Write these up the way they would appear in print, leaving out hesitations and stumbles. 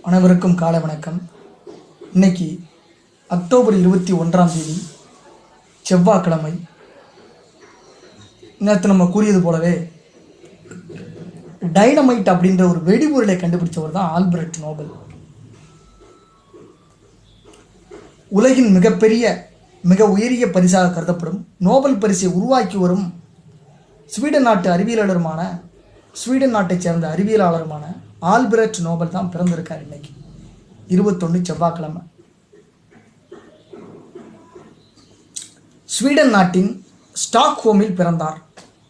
அனைவருக்கும் காலை வணக்கம். இன்னைக்கு அக்டோபர் 21 செவ்வாய்க்கிழமை. நேற்று நம்ம கூறியது போலவே டைனமைட் அப்படின்ற ஒரு வெடிபொருளை கண்டுபிடிச்சவர் தான் ஆல்பர்ட் நோபல். உலகின் மிக உயரிய பரிசாக கருதப்படும் நோபல் பரிசை உருவாக்கி வரும் ஸ்வீடன் நாட்டைச் சேர்ந்த அறிவியலாளருமான ஆல்பர்ட் நோபல் தான் பிறந்திருக்கார். இன்னைக்கு 21 செவ்வாய்க்கிழமை. ஸ்வீடன் நாட்டின் ஸ்டாக்ஹோமில் பிறந்தார்.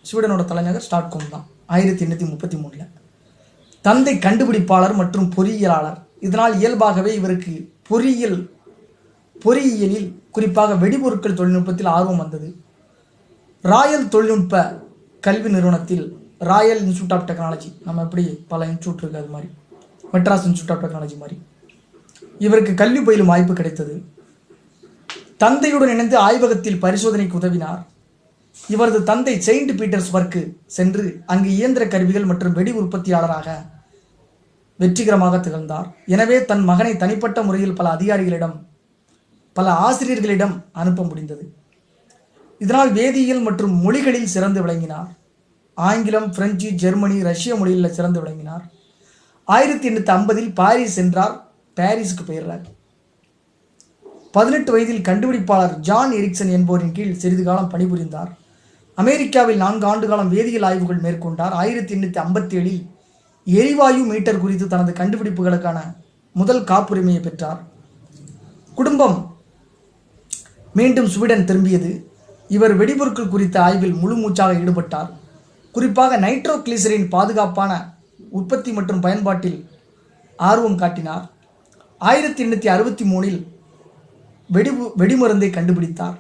ஸ்வீடனோட தலைநகர் ஸ்டாக்ஹோம் தான். 1833. தந்தை கண்டுபிடிப்பாளர் மற்றும் பொறியியலாளர். இதனால் இயல்பாகவே இவருக்கு பொறியியலில் குறிப்பாக வெடிபொருட்கள் தொழில்நுட்பத்தில் ஆர்வம் வந்தது. ராயல் தொழில்நுட்ப கல்வி நிறுவனத்தில் ராயல் இன்ஸ்டியூட் ஆஃப் டெக்னாலஜி, நம்ம எப்படி பல இன்ஸ்டியூட் இருக்குது அது மாதிரி, மெட்ராஸ் இன்ஸ்டியூட் ஆஃப் டெக்னாலஜி மாதிரி இவருக்கு கல்வி பயிலும் வாய்ப்பு கிடைத்தது. தந்தையுடன் இணைந்து ஆய்வகத்தில் பரிசோதனைக்கு உதவினார். இவரது தந்தை செயின்ட் பீட்டர்ஸ்பர்க்கு சென்று அங்கு இயந்திர கருவிகள் மற்றும் வெடி உற்பத்தியாளராக வெற்றிகரமாக திகழ்ந்தார். எனவே தன் மகனை தனிப்பட்ட முறையில் பல ஆசிரியர்களிடம் அனுப்ப முடிந்தது. இதனால் வேதியியல் மற்றும் மொழிகளில் சிறந்து விளங்கினார். ஆங்கிலம், பிரெஞ்சு, ஜெர்மனி, ரஷ்ய மொழியில் சிறந்து விளங்கினார். 1850 பாரிஸ் சென்றார். பாரிஸுக்கு பெயர்றார். 18 வயதில் கண்டுபிடிப்பாளர் ஜான் எரிக்சன் என்பவரின் கீழ் சிறிது காலம் பணிபுரிந்தார். அமெரிக்காவில் 4 ஆண்டு காலம் வேதியியல் ஆய்வுகள் மேற்கொண்டார். 1857 எரிவாயு மீட்டர் குறித்து தனது கண்டுபிடிப்புகளுக்கான முதல் காப்புரிமையை பெற்றார். குடும்பம் மீண்டும் ஸ்வீடன் திரும்பியது. இவர் வெடிபொருட்கள் குறித்த ஆய்வில் முழு மூச்சாக ஈடுபட்டார். குறிப்பாக நைட்ரோகிளிசரின் பாதுகாப்பான உற்பத்தி மற்றும் பயன்பாட்டில் ஆர்வம் காட்டினார். 1863 வெடிமருந்தை கண்டுபிடித்தார்.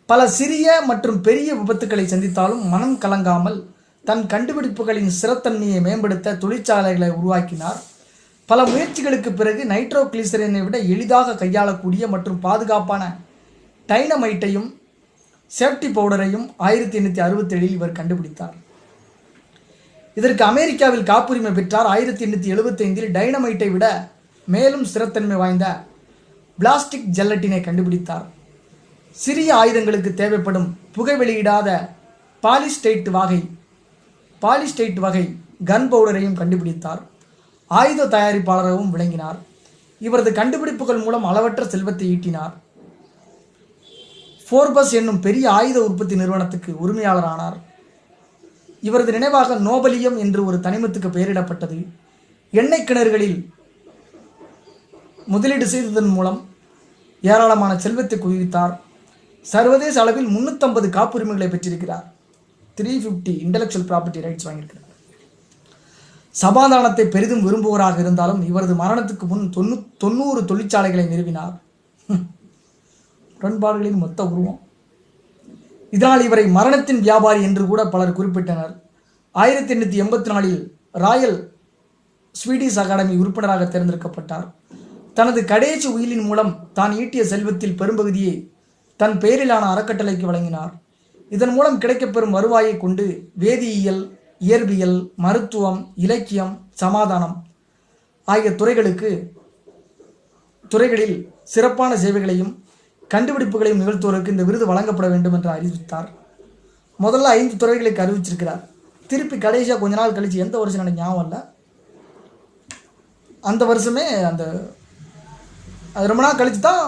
பல சிறிய மற்றும் பெரிய விபத்துக்களை சந்தித்தாலும் மனம் கலங்காமல் தன் கண்டுபிடிப்புகளின் ஸ்திரத்தன்மையை மேம்படுத்த தொழிற்சாலைகளை உருவாக்கினார். பல முயற்சிகளுக்கு பிறகு நைட்ரோகிளிசரினை விட எளிதாக கையாளக்கூடிய மற்றும் பாதுகாப்பான டைனமைட்டையும் சேஃப்டி பவுடரையும் 1867 இவர் கண்டுபிடித்தார். இதற்கு அமெரிக்காவில் காப்புரிமை பெற்றார். 1875 டைனமைட்டை விட மேலும் ஸ்திரத்தன்மை வாய்ந்த பிளாஸ்டிக் ஜெல்லட்டினை கண்டுபிடித்தார். சிறிய ஆயுதங்களுக்கு தேவைப்படும் புகை வெளியிடாத பாலிஸ்டேட் வகை கன் பவுடரையும் கண்டுபிடித்தார். ஆயுத தயாரிப்பாளராகவும் விளங்கினார். இவரது கண்டுபிடிப்புகள் மூலம் அளவற்ற செல்வத்தை ஈட்டினார். ஃபோர்பஸ் என்னும் பெரிய ஆயுத உற்பத்தி நிறுவனத்துக்கு உரிமையாளரானார். இவரது நினைவாக நோபலியம் என்று ஒரு தனிமத்துக்கு பெயரிடப்பட்டது. எண்ணெய் கிணறுகளில் முதலீடு செய்ததன் மூலம் ஏராளமான செல்வத்தை குவித்தார். சர்வதேச அளவில் 350 காப்புரிமைகளை பெற்றிருக்கிறார். 350 இன்டெலெக்சுவல் ப்ராப்பர்ட்டி ரைட்ஸ் வாங்கியிருக்கிறார். சமாதானத்தை பெரிதும் விரும்புவராக இருந்தாலும் இவரது மரணத்துக்கு முன் 90 தொழிற்சாலைகளை நிறுவினார். உடன்பாடுகளின் மொத்த உருவம். இதனால் இவரை மரணத்தின் வியாபாரி என்று கூட பலர் குறிப்பிட்டனர். 1884 ராயல் ஸ்வீடிஷ் அகாடமி உறுப்பினராக தேர்ந்தெடுக்கப்பட்டார். தனது கடைசி உயிலின் மூலம் தான் ஈட்டிய செல்வத்தில் பெரும்பகுதியை தன் பெயரிலான அறக்கட்டளைக்கு வழங்கினார். இதன் மூலம் கிடைக்கப்பெறும் வருவாயை கொண்டு வேதியியல், இயற்பியல், மருத்துவம், இலக்கியம், சமாதானம் ஆகிய துறைகளில் சிறப்பான சேவைகளையும் கண்டுபிடிப்புகளையும் நிகழ்த்துவோருக்கு இந்த விருது வழங்கப்பட வேண்டும் என்று அறிவித்தார். முதல்ல 5 துறைகளுக்கு அறிவிச்சிருக்கிறார். திருப்பி கடைசியாக கொஞ்ச நாள் கழிச்சு, எந்த வருஷம் எனக்கு ஞாபகம் இல்லை, அந்த வருஷமே அது ரொம்ப நாள் கழித்து தான்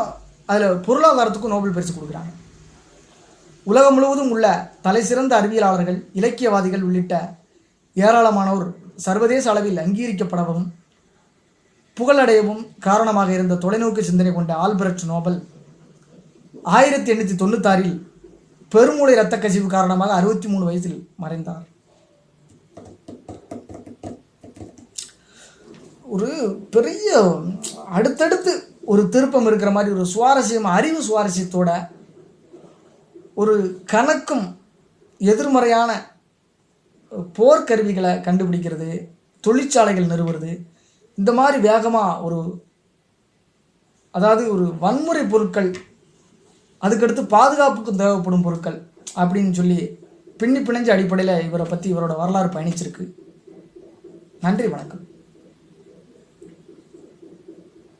அதில் பொருளாதாரத்துக்கும் நோபல் பரிசு கொடுக்குறாங்க. உலகம் முழுவதும் உள்ள தலை சிறந்த அறிவியலாளர்கள், இலக்கியவாதிகள் உள்ளிட்ட ஏராளமானோர் சர்வதேச அளவில் அங்கீகரிக்கப்படவும் புகழடையவும் காரணமாக இருந்த தொலைநோக்கு சிந்தனை கொண்ட ஆல்பர்ட் நோபல் 1896 பெருமூளை இரத்த கசிவு காரணமாக 63 வயதில் மறைந்தார். ஒரு பெரிய அடுத்தடுத்து ஒரு திருப்பம் இருக்கிற மாதிரி ஒரு அறிவு சுவாரஸ்யத்தோட ஒரு கணக்கும் எதிர்மறையான போர்க்கருவிகளை கண்டுபிடிக்கிறது, தொழிற்சாலைகள் நிறுவுறது, இந்த மாதிரி வேகமாக ஒரு வன்முறை பொருட்கள், அதுக்கடுத்து பாதுகாப்புக்கு தேவைப்படும் பொருட்கள் அப்படின்னு சொல்லி பின்னி பிணைஞ்ச அடிப்படையில் இவரை பற்றி இவரோட வரலாறு பயணிச்சிருக்கு. நன்றி, வணக்கம்.